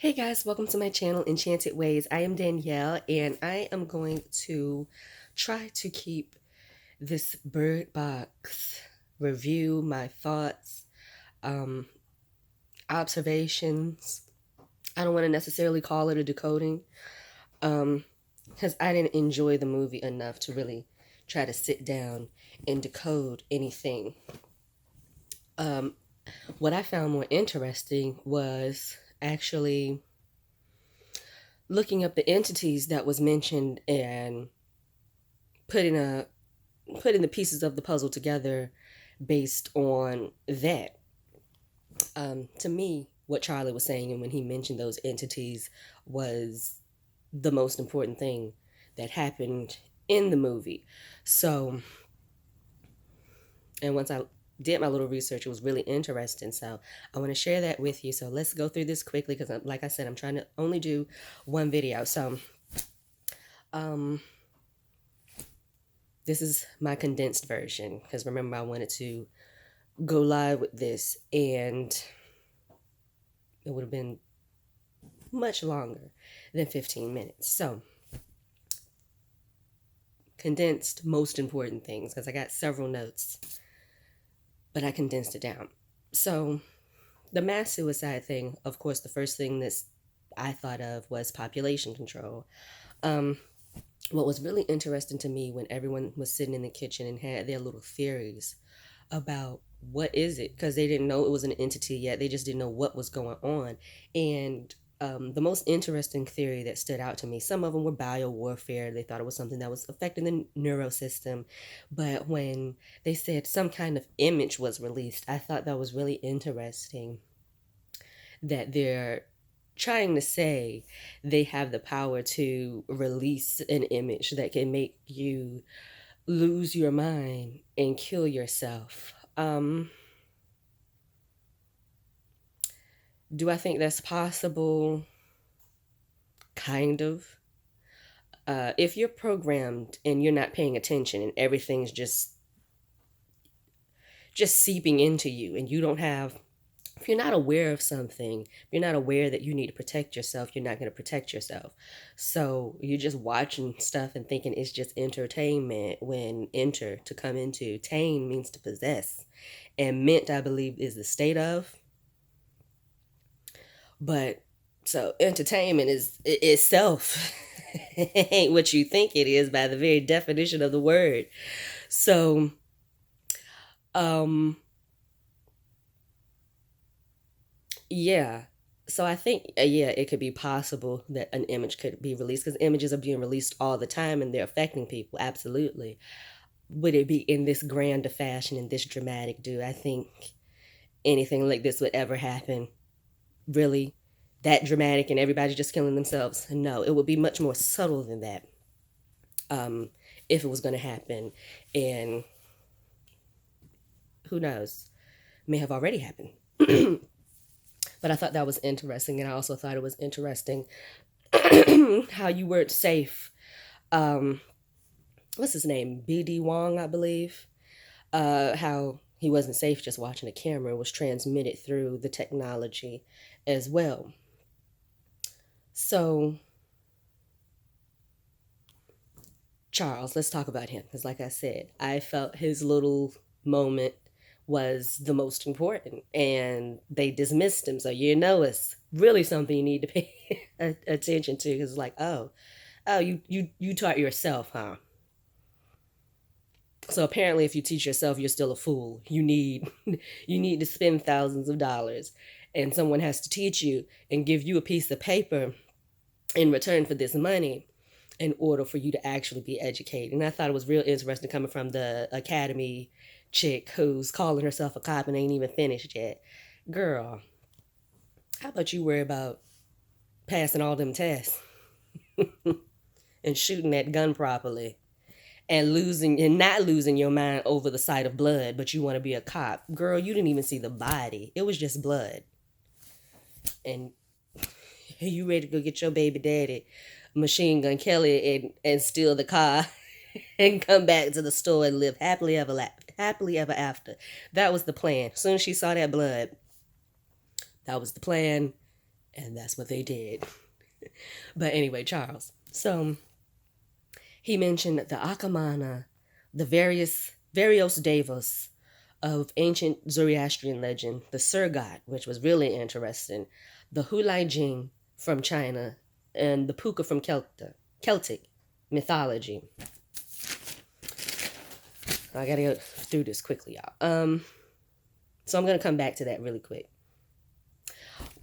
Hey guys, welcome to my channel, Enchanted Ways. I am Danielle, and I am going to try to keep this Bird Box review, my thoughts, um, observations. I don't want to necessarily call it a decoding, because I didn't enjoy the movie enough to really try to sit down and decode anything. Um, what I found more interesting was actually looking up the entities that was mentioned and putting a putting the pieces of the puzzle together based on that. To me, what Charlie was saying and when he mentioned those entities was the most important thing that happened in the movie. So, and once I did my little research, it was really interesting. So I want to share that with you. So let's go through this quickly because, like I said, I'm trying to only do one video. So, um, this is my condensed version because remember, I wanted to go live with this and it would have been much longer than 15 minutes. So, condensed most important things because I got several notes, but I condensed it down. So, the mass suicide thing, of course, the first thing that I thought of was population control. Um, what was really interesting to me when everyone was sitting in the kitchen and had their little theories about what is it, because they didn't know it was an entity yet, they just didn't know what was going on. And the most interesting theory that stood out to me, some of them were bio warfare. They thought it was something that was affecting the neurosystem, but when they said some kind of image was released, I thought that was really interesting, that they're trying to say they have the power to release an image that can make you lose your mind and kill yourself. Do I think that's possible? Kind of. If you're programmed and you're not paying attention and everything's just seeping into you and you don't have, if you're not aware of something, if you're not aware that you need to protect yourself, you're not going to protect yourself. So you're just watching stuff and thinking it's just entertainment, when enter, to come into, tame means to possess, and mint, I believe, is the state of. But so entertainment is itself ain't what you think it is by the very definition of the word. So um yeah. So I think yeah, it could be possible that an image could be released because images are being released all the time and they're affecting people, absolutely. Would it be in this grand fashion and this dramatic? Do I think anything like this would ever happen? Really? That dramatic and everybody just killing themselves? No, it would be much more subtle than that, if it was going to happen. And who knows, may have already happened. But I thought that was interesting. And I also thought it was interesting how you weren't safe. What's his name? BD Wong, I believe. How he wasn't safe just watching a camera, was transmitted through the technology as well. So, Charles, let's talk about him. Because, like I said, I felt his little moment was the most important, and they dismissed him. So, it's really something you need to pay attention to. Because, like, oh, you taught yourself, huh? So apparently, if you teach yourself, you're still a fool. You need to spend thousands of dollars, and someone has to teach you and give you a piece of paper in return for this money in order for you to actually be educated. And I thought it was real interesting coming from the academy chick who's calling herself a cop and ain't even finished yet. Girl, how about you worry about passing all them tests and shooting that gun properly and not losing your mind over the sight of blood, but you want to be a cop? Girl, you didn't even see the body. It was just blood. And you ready to go get your baby daddy Machine Gun Kelly and steal the car and come back to the store and live happily ever after. That was the plan. As soon as she saw that blood, that was the plan. And that's what they did. But anyway, Charles. So he mentioned the Akamana, the various devas of ancient Zoroastrian legend, the Surgat, which was really interesting, the Hulai Jing from China, and the Puka from Celtic mythology. I gotta go through this quickly, y'all. So I'm gonna come back to that really quick.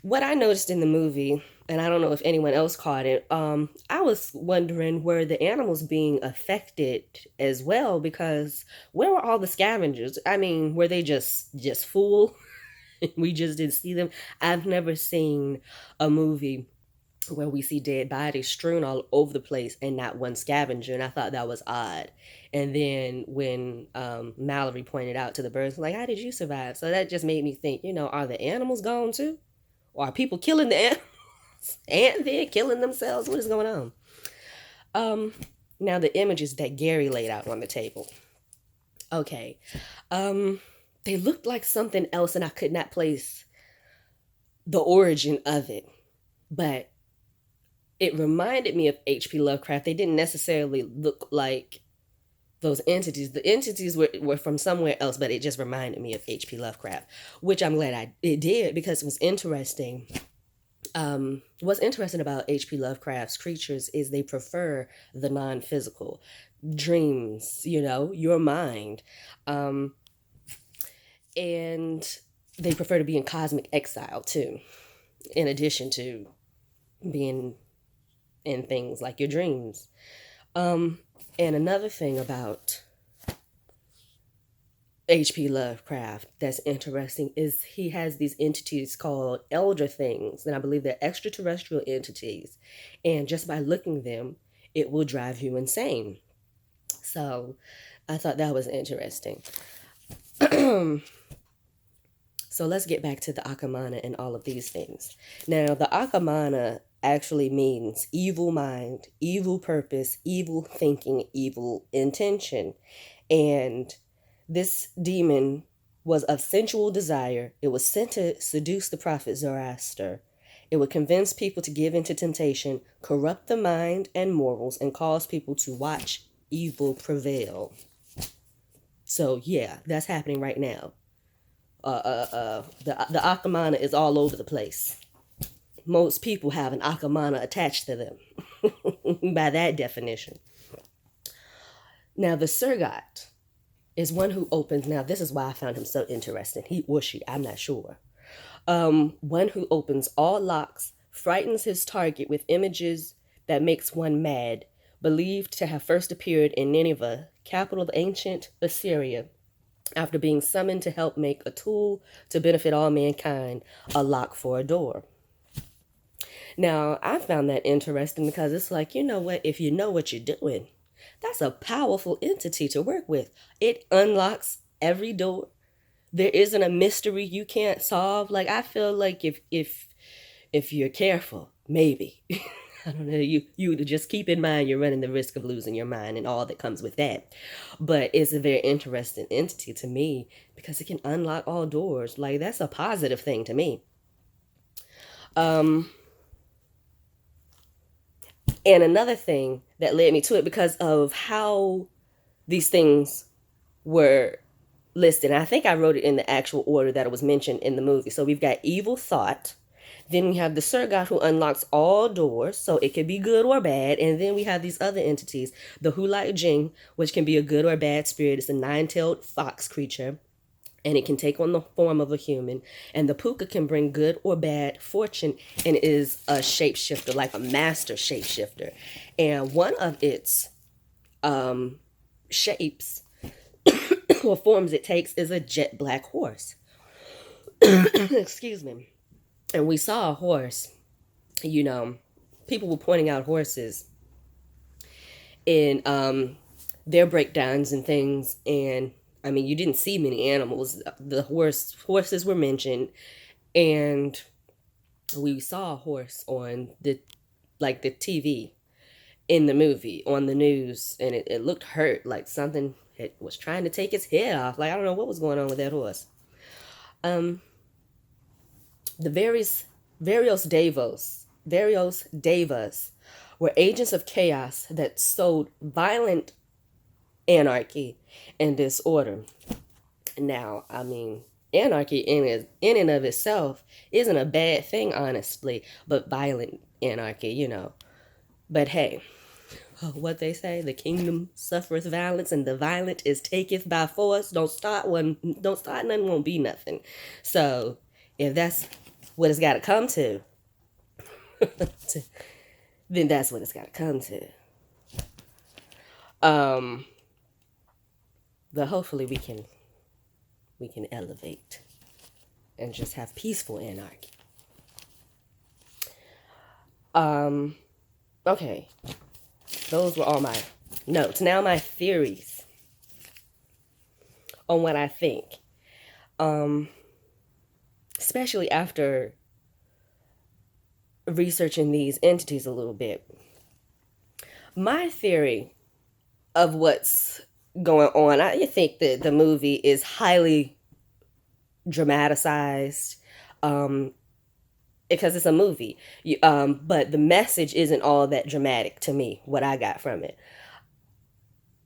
What I noticed in the movie, and I don't know if anyone else caught it, I was wondering, were the animals being affected as well? Because where were all the scavengers? I mean, were they just full? We just didn't see them. I've never seen a movie where we see dead bodies strewn all over the place and not one scavenger, and I thought that was odd. And then when Mallory pointed out to the birds, like, how did you survive? So that just made me think, are the animals gone too? Or are people killing the animals and they're killing themselves? What is going on? Now the images that Gary laid out on the table. Okay. They looked like something else, and I could not place the origin of it. But it reminded me of H.P. Lovecraft. They didn't necessarily look like those entities. The entities were from somewhere else, but it just reminded me of H.P. Lovecraft, which I'm glad it did, because it was interesting. What's interesting about H.P. Lovecraft's creatures is they prefer the non-physical dreams, your mind. And they prefer to be in cosmic exile too, in addition to being in things like your dreams. And another thing about H.P. Lovecraft that's interesting is he has these entities called elder things, and I believe they're extraterrestrial entities. And just by looking them, it will drive you insane. So I thought that was interesting. So let's get back to the Akamana and all of these things. Now, the Akamana actually means evil mind, evil purpose, evil thinking, evil intention. And this demon was of sensual desire. It was sent to seduce the prophet Zoroaster. It would convince people to give into temptation, corrupt the mind and morals, and cause people to watch evil prevail. So yeah, that's happening right now. The Akamana is all over the place. Most people have an Akamana attached to them by that definition. Now, the Surgat is one who opens. Now, this is why I found him so interesting. He or she, I'm not sure. One who opens all locks, frightens his target with images that makes one mad, believed to have first appeared in Nineveh, capital of ancient Assyria, after being summoned to help make a tool to benefit all mankind, a lock for a door. Now, I found that interesting because it's like, you know what? If you know what you're doing, that's a powerful entity to work with. It unlocks every door. There isn't a mystery you can't solve. Like, I feel like if you're careful, maybe. I don't know, you just keep in mind you're running the risk of losing your mind and all that comes with that. But it's a very interesting entity to me because it can unlock all doors. Like, that's a positive thing to me. And another thing that led me to it, because of how these things were listed, and I think I wrote it in the actual order that it was mentioned in the movie. So we've got evil thought. Then we have the Surgat who unlocks all doors, so it can be good or bad. And then we have these other entities, the Hulai Jing, which can be a good or bad spirit. It's a nine-tailed fox creature, and it can take on the form of a human. And the Puka can bring good or bad fortune and is a shapeshifter, like a master shapeshifter. And one of its shapes or forms it takes is a jet black horse. Excuse me. And we saw a horse, people were pointing out horses in their breakdowns and things. And I mean, you didn't see many animals. The horses were mentioned, and we saw a horse on the TV in the movie, on the news, and it looked hurt, like something it was trying to take its head off. Like, I don't know what was going on with that horse. The various Varios Devas were agents of chaos that sowed violent anarchy and disorder. Now, I mean, anarchy in and of itself isn't a bad thing, honestly, but violent anarchy, you know. But hey, what they say, the kingdom suffereth violence and the violent is taketh by force. Don't start nothing, won't be nothing. So if that's what it's got to come to, then that's what it's got to come to. But hopefully we can elevate and just have peaceful anarchy. Okay, those were all my notes. Now my theories on what I think, especially after researching these entities a little bit. My theory of what's going on, I think that the movie is highly dramatized, because it's a movie. But the message isn't all that dramatic to me, what I got from it.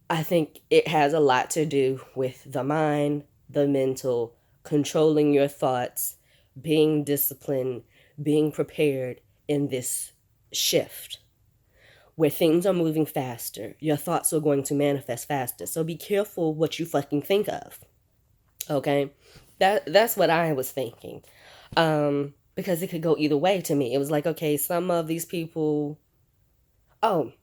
I think it has a lot to do with the mind, the mental, controlling your thoughts, being disciplined, being prepared in this shift where things are moving faster. Your thoughts are going to manifest faster. So be careful what you fucking think of. Okay? That's what I was thinking. Because it could go either way to me. It was like, okay, some of these people... Oh,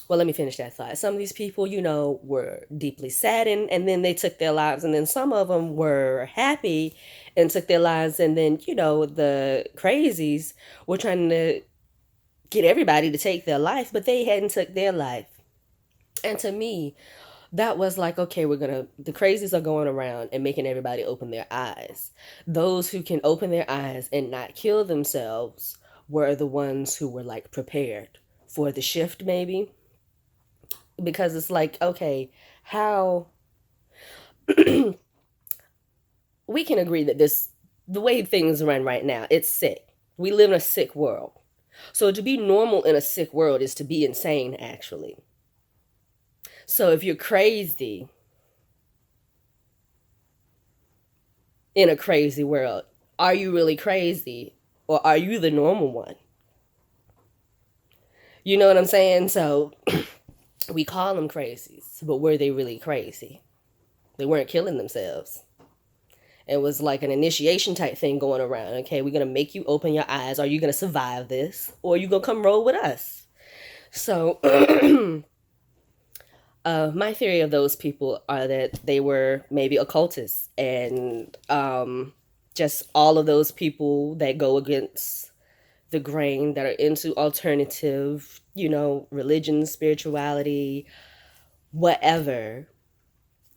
well, let me finish that thought. Some of these people, you know, were deeply saddened and then they took their lives. And then some of them were happy and took their lives. And then, you know, the crazies were trying to get everybody to take their life, but they hadn't took their life. And to me, that was like, okay, the crazies are going around and making everybody open their eyes. Those who can open their eyes and not kill themselves were the ones who were like prepared for the shift, maybe. Because it's like, okay, how we can agree that the way things run right now, it's sick. We live in a sick world. So to be normal in a sick world is to be insane, actually. So if you're crazy in a crazy world, are you really crazy or are you the normal one? You know what I'm saying? So we call them crazies, but were they really crazy? They weren't killing themselves. It was like an initiation type thing going around. Okay, we're going to make you open your eyes. Are you going to survive this? Or are you going to come roll with us? So my theory of those people are that they were maybe occultists and just all of those people that go against the grain, that are into alternative, you know, religion, spirituality, whatever,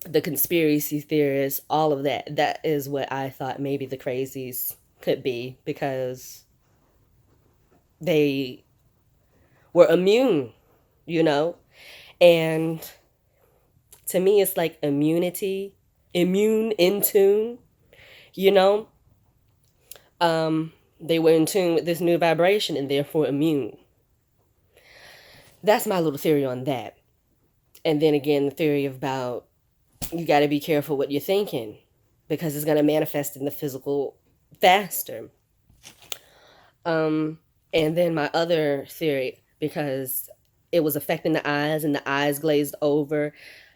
the conspiracy theorists, all of that. That is what I thought maybe the crazies could be, because they were immune, you know? And to me, it's like immunity, immune, in tune, you know? They were in tune with this new vibration and therefore immune. That's my little theory on that. And then again, the theory about you got to be careful what you're thinking, because it's going to manifest in the physical faster. And then my other theory, because it was affecting the eyes and the eyes glazed over,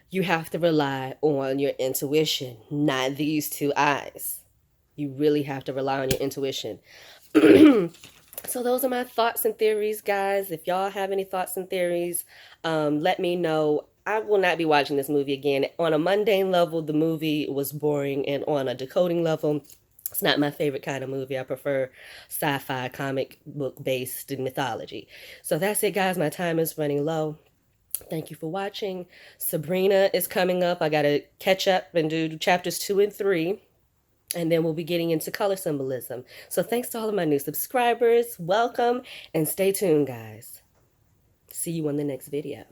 you have to rely on your intuition, not these two eyes. You really have to rely on your intuition. So those are my thoughts and theories, guys. If y'all have any thoughts and theories, let me know. I will not be watching this movie again. On a mundane level, the movie was boring, and on a decoding level, it's not my favorite kind of movie. I prefer sci-fi, comic book based in mythology. So that's it, guys. My time is running low. Thank you for watching. Sabrina is coming up. I got to catch up and do chapters 2 and 3. And then we'll be getting into color symbolism. So thanks to all of my new subscribers. Welcome and stay tuned, guys. See you on the next video.